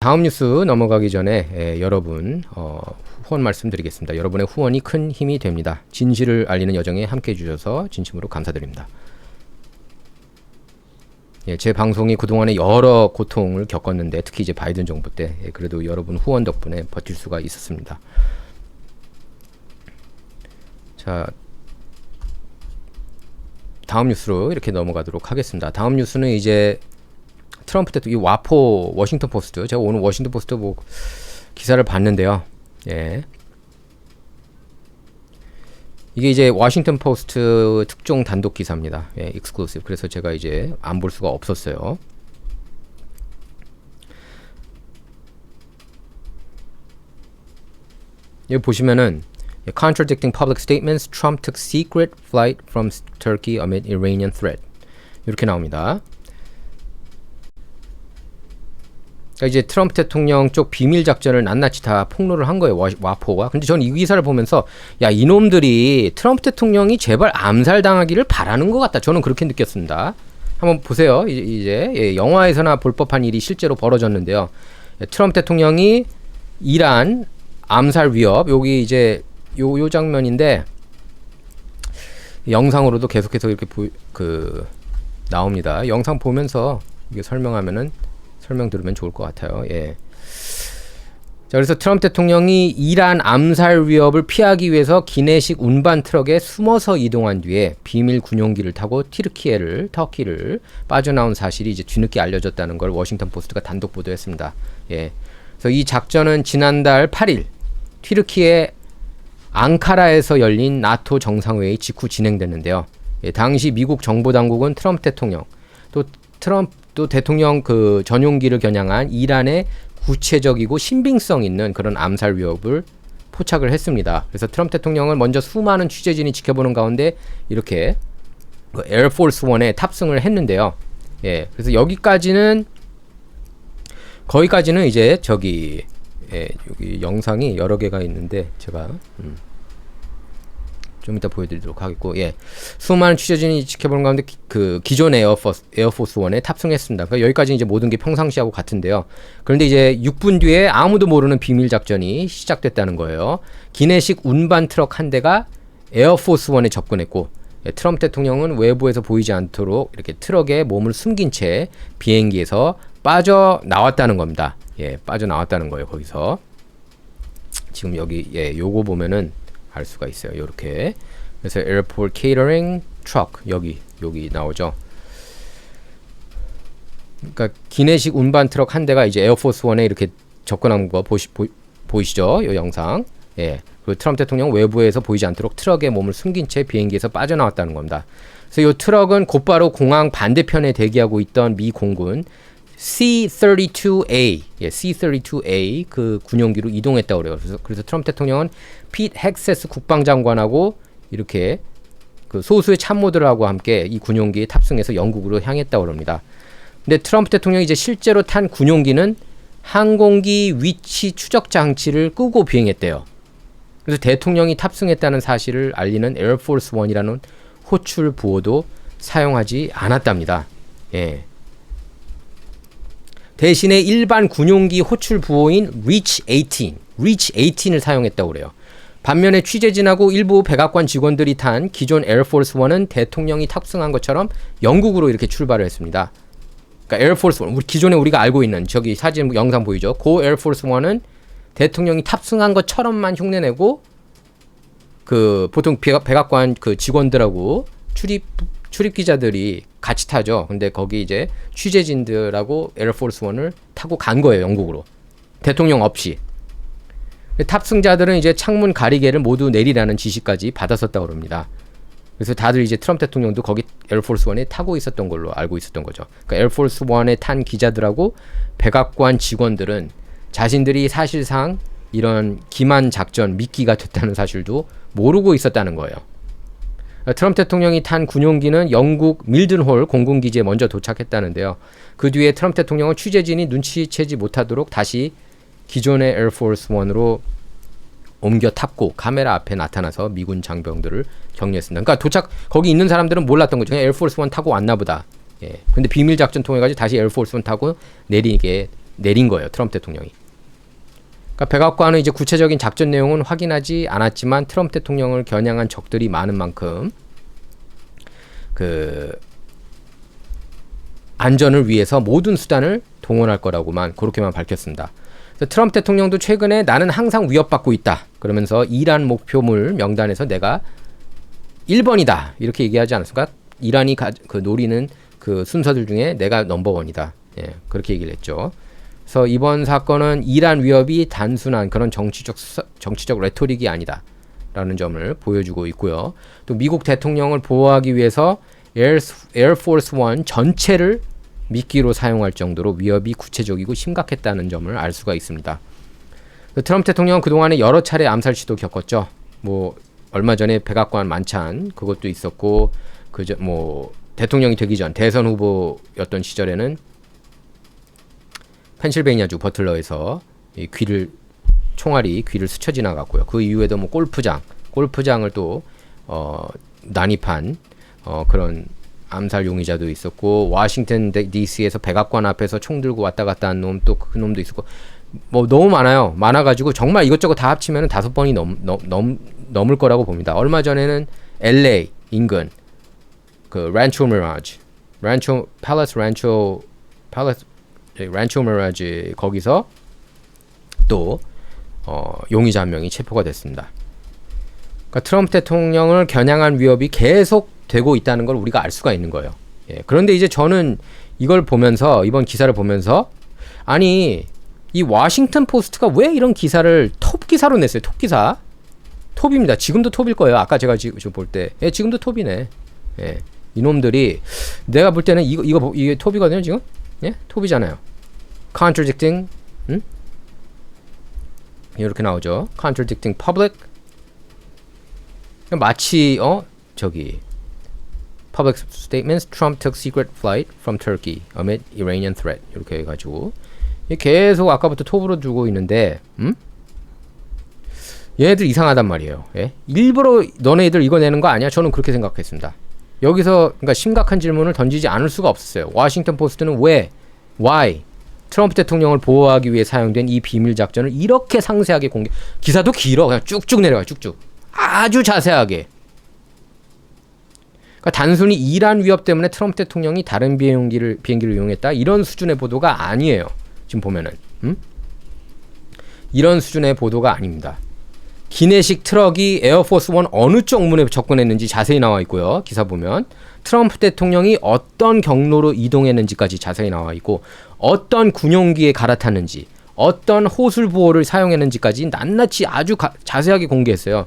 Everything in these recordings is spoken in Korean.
다음 뉴스 넘어가기 전에 여러분 후원 말씀드리겠습니다. 여러분의 후원이 큰 힘이 됩니다. 진실을 알리는 여정에 함께해 주셔서 진심으로 감사드립니다. 제 방송이 그동안에 여러 고통을 겪었는데 특히 이제 바이든 정부 때 그래도 여러분 후원 덕분에 버틸 수가 있었습니다. 자, 다음 뉴스로 이렇게 넘어가도록 하겠습니다. 다음 뉴스는 이제 트럼프 대통령, 이 와포 워싱턴 포스트, 제가 오늘 워싱턴 포스트 뭐 기사를 봤는데요. 이게 이제 워싱턴 포스트 특종 단독 기사입니다. 익스클루시브. 그래서 제가 이제 안 볼 수가 없었어요. 여기 보시면은 Contradicting public statements, Trump took secret flight from Turkey amid Iranian threat. 이렇게 나옵니다. 그러니까 이제 트럼프 대통령 쪽 비밀 작전을 낱낱이 다 폭로를 한 거예요. 와포가. 근데 저는 이 기사를 보면서 야, 이놈들이 트럼프 대통령이 제발 암살당하기를 바라는 것 같다. 저는 그렇게 느꼈습니다. 한번 보세요. 이제 영화에서나 볼 법한 일이 실제로 벌어졌는데요. 트럼프 대통령이 이란 암살 위협, 여기 이제 요 장면인데 영상으로도 계속해서 이렇게 나옵니다. 영상 보면서 이게 설명 들으면 좋을 것 같아요. 자, 그래서 트럼프 대통령이 이란 암살 위협을 피하기 위해서 기내식 운반 트럭에 숨어서 이동한 뒤에 비밀 군용기를 타고 터키를 빠져나온 사실이 이제 뒤늦게 알려졌다는 걸 워싱턴 포스트가 단독 보도했습니다. 그래서 이 작전은 지난달 8일 튀르키의 앙카라에서 열린 나토 정상회의 직후 진행됐는데요. 당시 미국 정보당국은 트럼프 대통령 또 대통령 그 전용기를 겨냥한 이란의 구체적이고 신빙성 있는 그런 암살 위협을 포착을 했습니다. 그래서 트럼프 대통령은 먼저 수많은 취재진이 지켜보는 가운데 이렇게 에어포스 원에 탑승을 했는데요. 그래서 거기까지는 이제 여기 영상이 여러 개가 있는데 제가 좀 이따 보여드리도록 하겠고, 수많은 취재진이 지켜보는 가운데 그 기존 에어포스 원에 탑승했습니다. 그러니까 여기까지 이제 모든 게 평상시하고 같은데요. 그런데 이제 6분 뒤에 아무도 모르는 비밀 작전이 시작됐다는 거예요. 기내식 운반 트럭 한 대가 에어포스 원에 접근했고, 트럼프 대통령은 외부에서 보이지 않도록 이렇게 트럭에 몸을 숨긴 채 비행기에서 빠져나왔다는 겁니다. 빠져나왔다는 거예요. 거기서 지금 여기 요거 보면은 알 수가 있어요. 요렇게. 그래서 에어포트 케이터링 트럭 여기 나오죠. 그러니까 기내식 운반 트럭 한 대가 이제 에어포스 원에 이렇게 접근한 거 보이시죠? 요 영상. 그리고 트럼프 대통령 외부에서 보이지 않도록 트럭에 몸을 숨긴 채 비행기에서 빠져나왔다는 겁니다. 그래서 요 트럭은 곧바로 공항 반대편에 대기하고 있던 미 공군 C-32A 그 군용기로 이동했다고 그래요. 그래서 트럼프 대통령은 피트 헥세스 국방장관하고 이렇게 그 소수의 참모들하고 함께 이 군용기에 탑승해서 영국으로 향했다고 합니다. 근데 트럼프 대통령이 이제 실제로 탄 군용기는 항공기 위치 추적 장치를 끄고 비행했대요. 그래서 대통령이 탑승했다는 사실을 알리는 에어포스 원이라는 호출 부호도 사용하지 않았답니다. 대신에 일반 군용기 호출 부호인 Reach 18을 사용했다고 그래요. 반면에 취재진하고 일부 백악관 직원들이 탄 기존 에어포스 원은 대통령이 탑승한 것처럼 영국으로 이렇게 출발을 했습니다. 그러니까 에어포스 원, 기존에 우리가 알고 있는 저기 사진 영상 보이죠? 그 에어포스 원은 대통령이 탑승한 것처럼만 흉내내고 그 보통 백악관 그 직원들하고 출입 기자들이 같이 타죠. 근데 거기 이제 취재진들하고 에어포스 원을 타고 간 거예요. 영국으로. 대통령 없이. 탑승자들은 이제 창문 가리개를 모두 내리라는 지시까지 받았었다고 합니다. 그래서 다들 이제 트럼프 대통령도 거기 에어포스 원에 타고 있었던 걸로 알고 있었던 거죠. 그러니까 에어포스 원에 탄 기자들하고 백악관 직원들은 자신들이 사실상 이런 기만 작전 미끼가 됐다는 사실도 모르고 있었다는 거예요. 트럼프 대통령이 탄 군용기는 영국 밀든홀 공군기지에 먼저 도착했다는데요. 그 뒤에 트럼프 대통령은 취재진이 눈치채지 못하도록 다시 기존의 에어포스 원으로 옮겨 탔고 카메라 앞에 나타나서 미군 장병들을 격려했습니다. 그러니까 거기 있는 사람들은 몰랐던 거죠. 그냥 에어포스 원 타고 왔나 보다. 근데 비밀 작전 통해 가지고 다시 에어포스 원 타고 내리게 내린 거예요. 트럼프 대통령이. 그러니까 백악관은 이제 구체적인 작전 내용은 확인하지 않았지만 트럼프 대통령을 겨냥한 적들이 많은 만큼 그 안전을 위해서 모든 수단을 동원할 거라고만 그렇게만 밝혔습니다. 그래서 트럼프 대통령도 최근에 나는 항상 위협받고 있다. 그러면서 이란 목표물 명단에서 내가 1번이다. 이렇게 얘기하지 않았습니까? 이란이 그 노리는 그 순서들 중에 내가 넘버원이다. 예, 그렇게 얘기를 했죠. 그래서 이번 사건은 이란 위협이 단순한 그런 정치적 레토릭이 아니다. 라는 점을 보여주고 있고요. 또 미국 대통령을 보호하기 위해서 에어포스 원 전체를 미끼로 사용할 정도로 위협이 구체적이고 심각했다는 점을 알 수가 있습니다. 트럼프 대통령은 그동안에 여러 차례 암살 시도 겪었죠. 뭐 얼마 전에 백악관 만찬 그것도 있었고 뭐 대통령이 되기 전 대선 후보였던 시절에는 펜실베이니아주 버틀러에서 이 총알이 귀를 스쳐 지나갔고요. 그 이후에도 뭐 골프장을 또 난입한 그런 암살 용의자도 있었고, 워싱턴 DC에서 백악관 앞에서 총 들고 왔다 갔다 한 놈, 또 그 놈도 있었고, 뭐 너무 많아가지고 정말 이것저것 다 합치면 5번이 넘을 거라고 봅니다. 얼마 전에는 LA 인근 그 란초 미라지 거기서 또 용의자 한 명이 체포가 됐습니다. 그러니까 트럼프 대통령을 겨냥한 위협이 계속 되고 있다는 걸 우리가 알 수가 있는 거예요. 예. 그런데 이제 저는 이걸 보면서, 이번 기사를 보면서, 아니 이 워싱턴 포스트가 왜 이런 기사를 톱 기사로 냈어요? 톱 기사. 톱입니다. 지금도 톱일 거예요. 아까 제가 지금 볼 때, 예, 지금도 톱이네. 예. 이놈들이 내가 볼 때는 이게 톱이거든요. 지금, 예, 톱이잖아요. contradicting, 이렇게 나오죠. contradicting public. 마치 public statements. Trump took secret flight from Turkey amid Iranian threat. 이렇게 해가지고 계속 아까부터 톱으로 두고 있는데, 얘네들 이상하단 말이에요. 예? 일부러 너네들 이거 내는 거 아니야? 저는 그렇게 생각했습니다. 여기서 그러니까 심각한 질문을 던지지 않을 수가 없었어요. 워싱턴 포스트는 why 트럼프 대통령을 보호하기 위해 사용된 이 비밀 작전을 이렇게 상세하게 기사도 길어. 그냥 쭉쭉 내려가요. 쭉쭉. 아주 자세하게. 그러니까 단순히 이란 위협 때문에 트럼프 대통령이 다른 비행기를 이용했다, 이런 수준의 보도가 아니에요. 지금 보면은 이런 수준의 보도가 아닙니다. 기내식 트럭이 에어포스 원 어느 쪽 문에 접근했는지 자세히 나와 있고요. 기사 보면 트럼프 대통령이 어떤 경로로 이동했는지까지 자세히 나와 있고, 어떤 군용기에 갈아탔는지, 어떤 호술 부호를 사용했는지까지 낱낱이 아주 자세하게 공개했어요.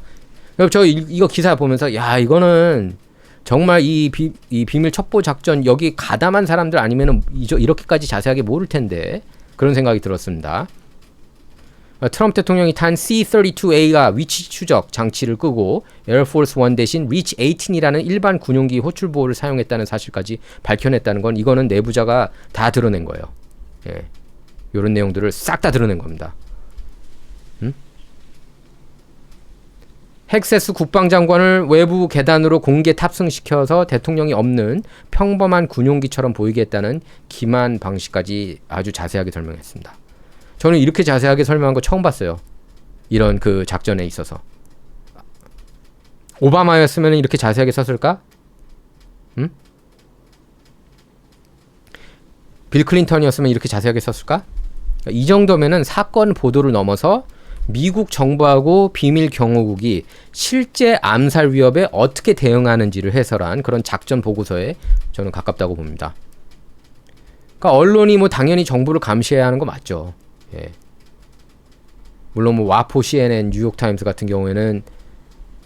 그래서 저 이거 기사 보면서, 야, 이거는 정말 이 비밀 첩보 작전 여기 가담한 사람들 아니면은 이렇게까지 자세하게 모를 텐데, 그런 생각이 들었습니다. 트럼프 대통령이 탄 C-32A가 위치 추적 장치를 끄고 에어포스 원 대신 리치 18이라는 일반 군용기 호출 보호를 사용했다는 사실까지 밝혀냈다는 건, 이거는 내부자가 다 드러낸 거예요. 예. 이런 내용들을 싹 다 드러낸 겁니다. 헥세스 국방장관을 외부 계단으로 공개 탑승시켜서 대통령이 없는 평범한 군용기처럼 보이게 했다는 기만 방식까지 아주 자세하게 설명했습니다. 저는 이렇게 자세하게 설명한 거 처음 봤어요. 이런 그 작전에 있어서. 오바마였으면 이렇게 자세하게 썼을까? 빌 클린턴이었으면 이렇게 자세하게 썼을까? 이 정도면은 사건 보도를 넘어서 미국 정부하고 비밀 경호국이 실제 암살 위협에 어떻게 대응하는지를 해설한 그런 작전 보고서에 저는 가깝다고 봅니다. 그러니까 언론이 뭐 당연히 정부를 감시해야 하는 거 맞죠. 예. 물론 뭐 와포, CNN, 뉴욕타임스 같은 경우에는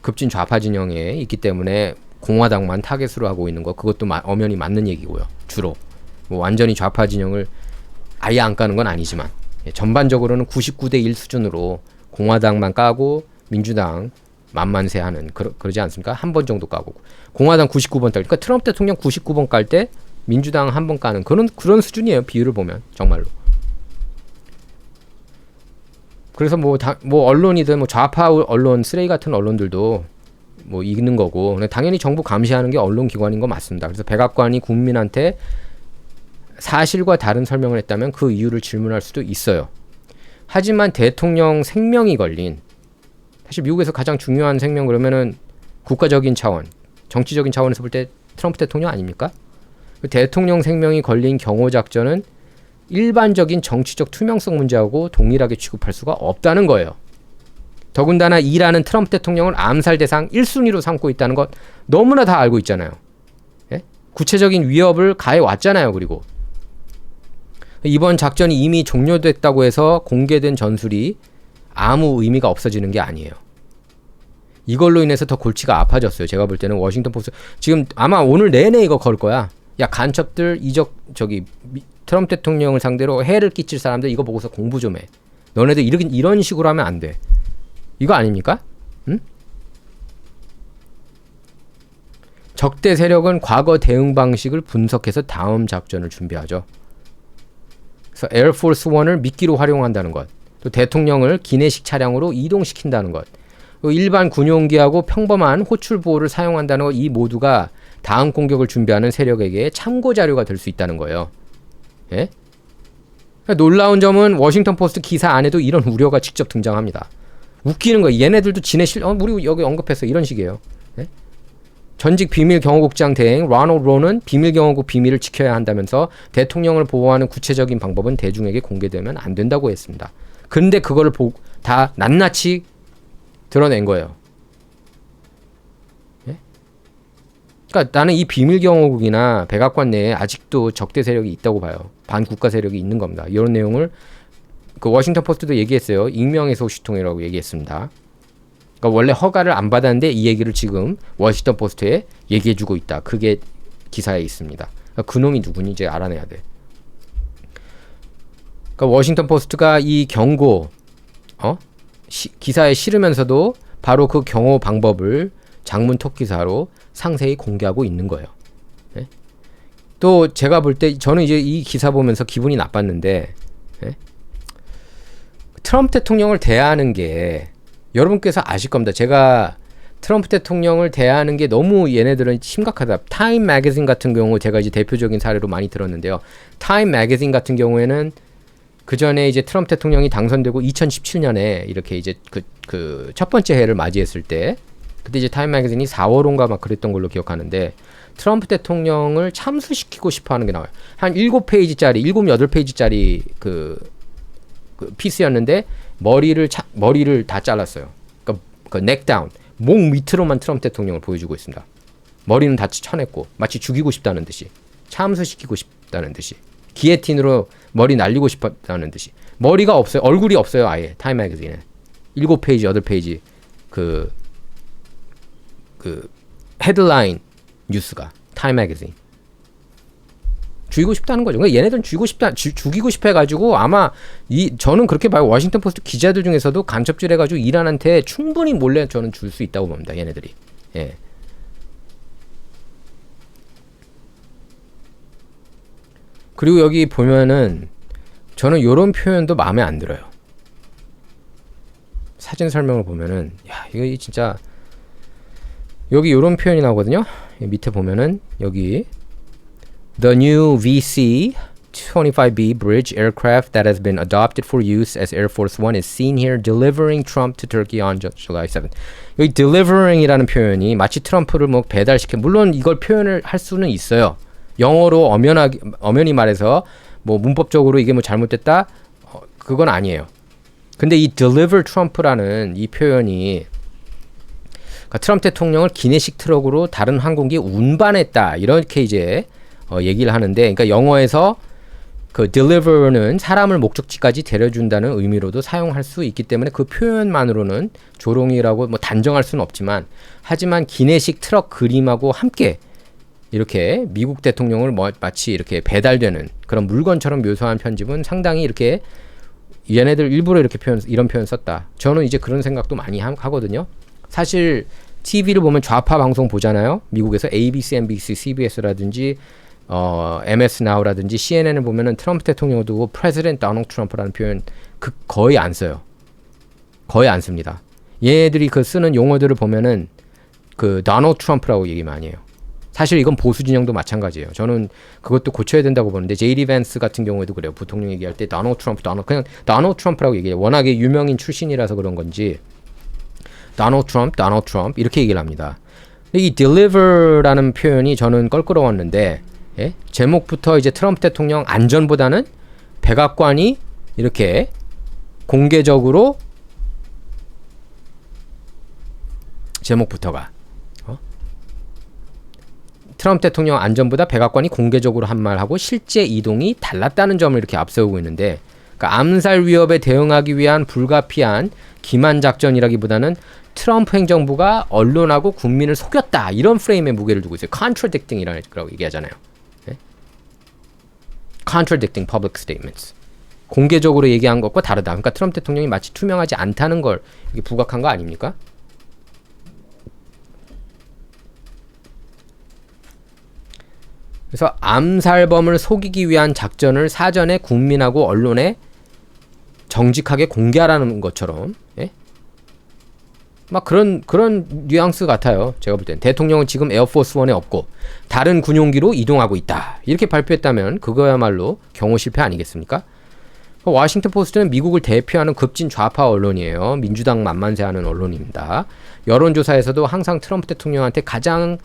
급진 좌파 진영에 있기 때문에 공화당만 타겟으로 하고 있는 거, 그것도 엄연히 맞는 얘기고요. 주로 뭐 완전히 좌파 진영을 아예 안 까는 건 아니지만, 예, 전반적으로는 99대 1 수준으로 공화당만 까고 민주당 만만세하는 그러지 않습니까? 한 번 정도 까고 공화당 99번 딸, 그러니까 트럼프 대통령 99번 깔 때 민주당 한 번 까는 그런 수준이에요. 비율을 보면 정말로. 그래서 뭐 언론이든 뭐 좌파 언론, 쓰레기 같은 언론들도 뭐 있는 거고, 당연히 정부 감시하는 게 언론 기관인 거 맞습니다. 그래서 백악관이 국민한테 사실과 다른 설명을 했다면 그 이유를 질문할 수도 있어요. 하지만 대통령 생명이 걸린, 사실 미국에서 가장 중요한 생명 그러면은 국가적인 차원, 정치적인 차원에서 볼 때 트럼프 대통령 아닙니까? 그 대통령 생명이 걸린 경호 작전은 일반적인 정치적 투명성 문제하고 동일하게 취급할 수가 없다는 거예요. 더군다나 이란은 트럼프 대통령을 암살 대상 1순위로 삼고 있다는 것 너무나 다 알고 있잖아요. 예? 구체적인 위협을 가해 왔잖아요. 그리고 이번 작전이 이미 종료됐다고 해서 공개된 전술이 아무 의미가 없어지는 게 아니에요. 이걸로 인해서 더 골치가 아파졌어요. 제가 볼 때는 워싱턴 포스트 지금 아마 오늘 내내 이거 걸 거야. 야, 간첩들 트럼프 대통령을 상대로 해를 끼칠 사람들 이거 보고서 공부 좀 해. 너네들 이런 식으로 하면 안 돼. 이거 아닙니까? 응? 적대 세력은 과거 대응 방식을 분석해서 다음 작전을 준비하죠. 그래서 에어포스 1을 미끼로 활용한다는 것, 또 대통령을 기내식 차량으로 이동시킨다는 것, 또 일반 군용기하고 평범한 호출 보호를 사용한다는 것, 이 모두가 다음 공격을 준비하는 세력에게 참고 자료가 될 수 있다는 거예요. 예? 놀라운 점은 워싱턴 포스트 기사 안에도 이런 우려가 직접 등장합니다. 웃기는 거예요. 얘네들도 우리 여기 언급했어. 이런 식이에요. 예? 전직 비밀경호국장 대행 로널드 론은 비밀경호국 비밀을 지켜야 한다면서 대통령을 보호하는 구체적인 방법은 대중에게 공개되면 안 된다고 했습니다. 근데 그거를 다 낱낱이 드러낸 거예요. 예? 그러니까 나는 이 비밀경호국이나 백악관 내에 아직도 적대 세력이 있다고 봐요. 반국가 세력이 있는 겁니다. 이런 내용을 그 워싱턴 포스트도 얘기했어요. 익명의 소식통이라고 얘기했습니다. 그러니까 원래 허가를 안 받았는데 이 얘기를 지금 워싱턴 포스트에 얘기해주고 있다. 그게 기사에 있습니다. 그러니까 그놈이 누구니 이제 알아내야 돼. 그러니까 워싱턴 포스트가 이 경고 기사에 실으면서도 바로 그 경호 방법을 장문 톱 기사로 상세히 공개하고 있는 거예요. 네? 또 제가 볼 때 저는 이제 이 기사 보면서 기분이 나빴는데, 네? 트럼프 대통령을 대하는 게 여러분께서 아실 겁니다. 제가 트럼프 대통령을 대하는 게 너무 얘네들은 심각하다. 타임 매거진 같은 경우 제가 이제 대표적인 사례로 많이 들었는데요. 타임 매거진 같은 경우에는 그 전에 이제 트럼프 대통령이 당선되고 2017년에 이렇게 이제 그 첫 번째 해를 맞이했을 때 그때 이제 타임 매거진이 4월호인가 막 그랬던 걸로 기억하는데 트럼프 대통령을 참수시키고 싶어 하는 게 나와요. 한 7페이지짜리, 7, 8페이지짜리 그 피스였는데 머리를 다 잘랐어요. 그러니까 넥다운, 목 밑으로만 트럼프 대통령을 보여주고 있습니다. 머리는 다 쳐냈고 마치 죽이고 싶다는 듯이, 참수시키고 싶다는 듯이, 기에틴으로 머리 날리고 싶다는 듯이. 머리가 없어요. 얼굴이 없어요. 아예 타임 매거진에 7페이지, 8페이지 그 헤드라인 뉴스가 타임 매거진. 죽이고 싶다는 거죠. 그러니까 얘네들은 죽이고 싶어 해가지고 아마 저는 그렇게 봐요. 워싱턴 포스트 기자들 중에서도 간첩질 해가지고 이란한테 충분히 몰래 저는 줄 수 있다고 봅니다. 얘네들이. 예. 그리고 여기 보면은 저는 요런 표현도 마음에 안 들어요. 사진 설명을 보면은 야, 이거 진짜 여기 요런 표현이 나오거든요. 밑에 보면은 여기 The new VC-25B bridge aircraft that has been adopted for use as Air Force One is seen here delivering Trump to Turkey on July 7th. 여기 delivering이라는 표현이 마치 트럼프를 뭐 배달시켜, 물론 이걸 표현을 할 수는 있어요. 영어로 엄연히 말해서 뭐 문법적으로 이게 뭐 잘못됐다? 그건 아니에요. 근데 이 deliver Trump라는 이 표현이 그러니까 트럼프 대통령을 기내식 트럭으로 다른 항공기에 운반했다. 이렇게 이제 얘기를 하는데, 그러니까 영어에서 그 deliver는 사람을 목적지까지 데려준다는 의미로도 사용할 수 있기 때문에 그 표현만으로는 조롱이라고 뭐 단정할 수는 없지만, 하지만 기내식 트럭 그림하고 함께 이렇게 미국 대통령을 마치 이렇게 배달되는 그런 물건처럼 묘사한 편집은 상당히 이렇게 얘네들 일부러 이렇게 이런 표현 썼다. 저는 이제 그런 생각도 많이 하거든요. 사실 TV를 보면 좌파 방송 보잖아요. 미국에서 ABC, NBC, CBS라든지 MS Now라든지 CNN을 보면은 트럼프 대통령을 두고 President Donald Trump라는 표현 거의 안 써요. 거의 안 씁니다. 얘네들이 그 쓰는 용어들을 보면은 그 Donald Trump라고 얘기 많이 해요. 사실 이건 보수 진영도 마찬가지예요. 저는 그것도 고쳐야 된다고 보는데 제이디 밴스 같은 경우에도 그래요. 부통령 얘기할 때 도널드 트럼프, 그냥 도널드 트럼프라고 얘기해요. 워낙에 유명인 출신이라서 그런 건지 도널드 트럼프 이렇게 얘기를 합니다. 이 deliver라는 표현이 저는 껄끄러웠는데 예? 제목부터 이제 트럼프 대통령 안전보다는 백악관이 이렇게 공개적으로 제목부터가 트럼프 대통령 안전보다 백악관이 공개적으로 한 말하고 실제 이동이 달랐다는 점을 이렇게 앞세우고 있는데 그러니까 암살 위협에 대응하기 위한 불가피한 기만 작전이라기보다는 트럼프 행정부가 언론하고 국민을 속였다 이런 프레임에 무게를 두고 있어요. contradicting이라고 얘기하잖아요. 네? contradicting public statements. 공개적으로 얘기한 것과 다르다. 그러니까 트럼프 대통령이 마치 투명하지 않다는 걸 이게 부각한 거 아닙니까? 그래서 암살범을 속이기 위한 작전을 사전에 국민하고 언론에 정직하게 공개하라는 것처럼 예? 막 그런 뉘앙스 같아요. 제가 볼 땐 대통령은 지금 에어포스 원에 없고 다른 군용기로 이동하고 있다. 이렇게 발표했다면 그거야말로 경호 실패 아니겠습니까? 워싱턴 포스트는 미국을 대표하는 급진 좌파 언론이에요. 민주당 만만세하는 언론입니다. 여론조사에서도 항상 트럼프 대통령한테 가장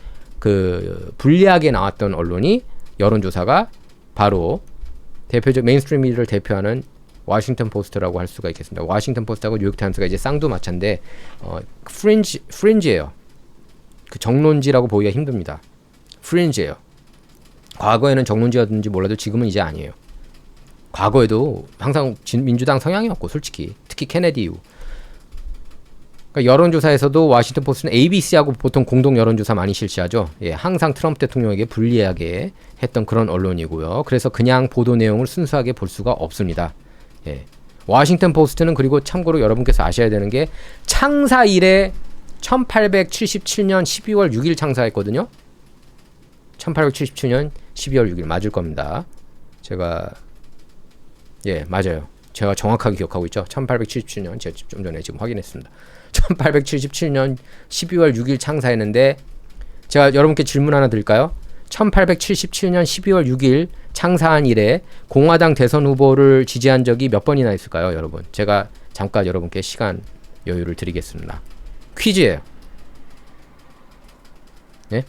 불리하게 나왔던 언론이 여론조사가 바로 대표적 메인스트림 미디어를 대표하는 워싱턴 포스트라고 할 수가 있겠습니다. 워싱턴 포스트하고 뉴욕타임스가 이제 쌍두마차인데 프린지예요. 그 정론지라고 보기가 힘듭니다. 프린지예요. 과거에는 정론지였는지 몰라도 지금은 이제 아니에요. 과거에도 항상 민주당 성향이었고 솔직히 특히 케네디 이후 그러니까 여론조사에서도 워싱턴 포스트는 ABC하고 보통 공동 여론조사 많이 실시하죠. 예, 항상 트럼프 대통령에게 불리하게 했던 그런 언론이고요. 그래서 그냥 보도 내용을 순수하게 볼 수가 없습니다. 예. 워싱턴 포스트는 그리고 참고로 여러분께서 아셔야 되는 게 창사 이래 1877년 12월 6일 창사했거든요. 1877년 12월 6일 맞을 겁니다. 예, 맞아요. 제가 정확하게 기억하고 있죠. 1877년 제가 좀 전에 지금 확인했습니다. 1877년 12월 6일 창사했는데 제가 여러분께 질문 하나 드릴까요? 1877년 12월 6일 창사한 이래 공화당 대선 후보를 지지한 적이 몇 번이나 있을까요, 여러분? 제가 잠깐 여러분께 시간 여유를 드리겠습니다. 퀴즈예요. 네?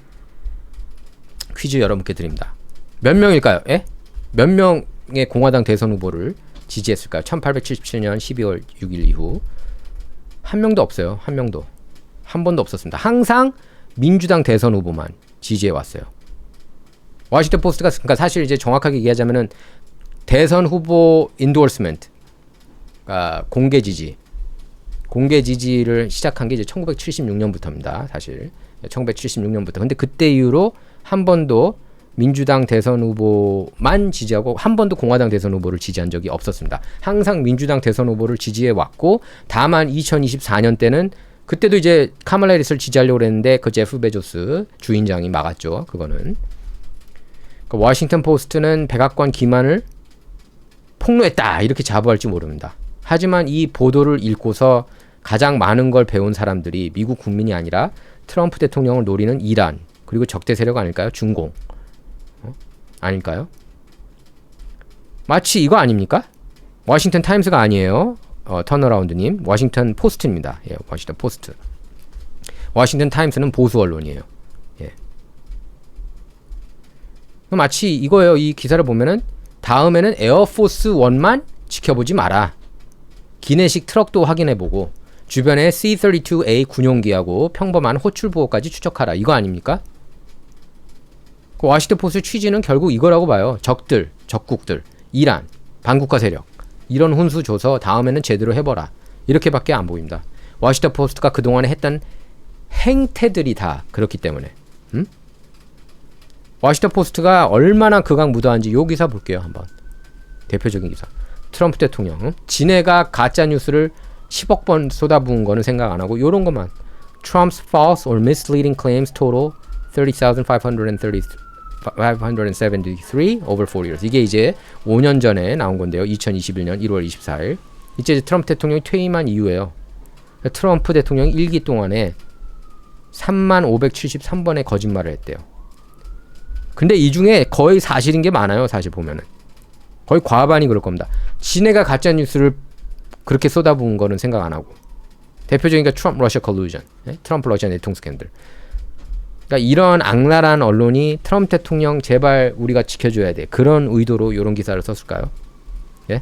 퀴즈 여러분께 드립니다. 몇 명일까요? 예? 몇 명의 공화당 대선 후보를 지지했을까요? 1877년 12월 6일 이후 한 명도 없어요. 한 명도. 한 번도 없었습니다. 항상 민주당 대선 후보만 지지해 왔어요. 워싱턴 포스트가 그러니까 사실 이제 정확하게 얘기하자면은 대선 후보 인도어스먼트, 그러니까 공개 지지를 시작한 게 이제 1976년부터입니다. 사실 1976년부터. 근데 그때 이후로 한 번도 민주당 대선 후보만 지지하고 한 번도 공화당 대선 후보를 지지한 적이 없었습니다. 항상 민주당 대선 후보를 지지해 왔고 다만 2024년 때는 그때도 이제 카말라 해리스를 지지하려고 했는데 그 제프 베조스 주인장이 막았죠. 그거는. 그러니까 워싱턴 포스트는 백악관 기만을 폭로했다 이렇게 자부할지 모릅니다. 하지만 이 보도를 읽고서 가장 많은 걸 배운 사람들이 미국 국민이 아니라 트럼프 대통령을 노리는 이란 그리고 적대 세력 아닐까요? 중공. 아닐까요? 마치 이거 아닙니까? 워싱턴 타임스가 아니에요. 턴어라운드님. 워싱턴 포스트입니다. 예, 워싱턴 포스트. 워싱턴 타임스는 보수 언론이에요. 예. 마치 이거예요. 이 기사를 보면은 다음에는 에어포스 1만 지켜보지 마라. 기내식 트럭도 확인해보고 주변에 C-32A 군용기하고 평범한 호출 부호까지 추적하라. 이거 아닙니까? 그 워싱턴 포스트 취지는 결국 이거라고 봐요. 적국들, 이란, 반국가 세력 이런 훈수 줘서 다음에는 제대로 해보라. 이렇게밖에 안 보입니다. 워싱턴 포스트가 그동안에 했던 행태들이 다 그렇기 때문에. 워싱턴 포스트가 얼마나 극악무도한지 요 기사 볼게요. 한번. 대표적인 기사. 트럼프 대통령. 지네가 가짜뉴스를 10억 번 쏟아부은 거는 생각 안 하고 요런 것만. Trump's false or misleading claims total 30,573 over 4 years. 이게 이제 5년 전에 나온 건데요. 2021년 1월 24일. 이제 트럼프 대통령이 퇴임한 이후에요. 트럼프 대통령이 1기 동안에 3573번의 거짓말을 했대요. 근데 이 중에 거의 사실인 게 많아요. 사실 보면은 거의 과반이 그럴 겁니다. 지네가 가짜 뉴스를 그렇게 쏟아부은 거는 생각 안 하고. 대표적인 게 트럼프 러시아 컬루전, 트럼프 러시아 내통 스캔들. 그러니까 이런 악랄한 언론이 트럼프 대통령 제발 우리가 지켜줘야 돼. 그런 의도로 이런 기사를 썼을까요? 예?